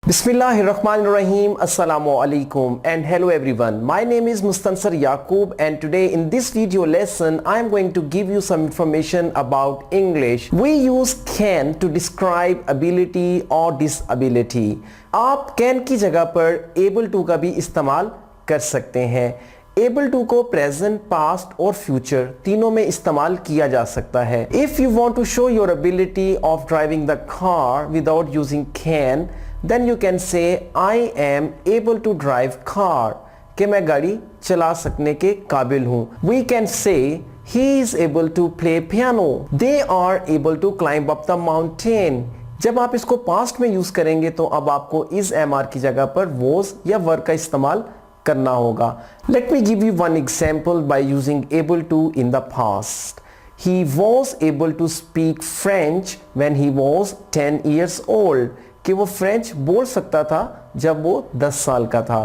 Bismillahirrahmanirrahim. Assalamu alaikum and hello everyone. My name is Mustansar Yaqub and today in this video lesson I am going to give you some information about English. We use can to describe ability or disability. आप can की जगह पर able to का भी इस्तेमाल कर सकते हैं. Able to को present, past और future तीनों में इस्तेमाल किया जा सकता है. If you want to show your ability of driving the car without using can, then you can say I am able to drive car कि मैं गाड़ी चला सकने के काबिल हूँ. We can say he is able to play piano. They are able to climb up the mountain. जब आप इसको past में यूज करेंगे तो अब आपको is am की जगह पर was या were का इस्तेमाल करना होगा. Let me give you one example by using able to in the past. He was able to speak French when he was 10 years old. कि वो फ्रेंच बोल सकता था जब वो 10 साल का था.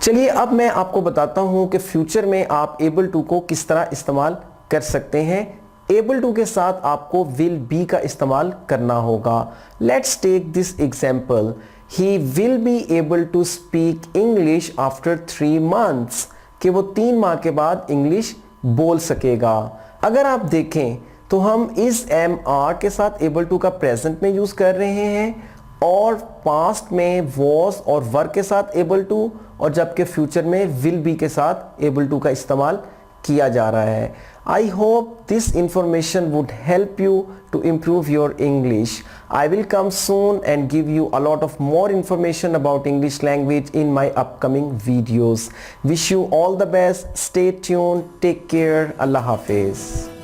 चलिए अब मैं आपको बताता हूँ कि फ्यूचर में आप able to को किस तरह इस्तेमाल कर सकते हैं. able to के साथ आपको will be का इस्तेमाल करना होगा. Let's take this example. He will be able to speak English after 3 months. कि वो 3 माह के बाद इंग्लिश बोल सकेगा. अगर आप देखें तो हम is am are के साथ able to का प्रेजेंट में यूज कर रहे हैं और पास्ट में was और were के साथ able to और जबकि फ्यूचर में will be के साथ able to का इस्तेमाल किया जा रहा है. I hope this information would help you to improve your English. I will come soon and give you a lot of more information about English language in my upcoming videos. Wish you all the best. Stay tuned. Take care. Allah Hafiz.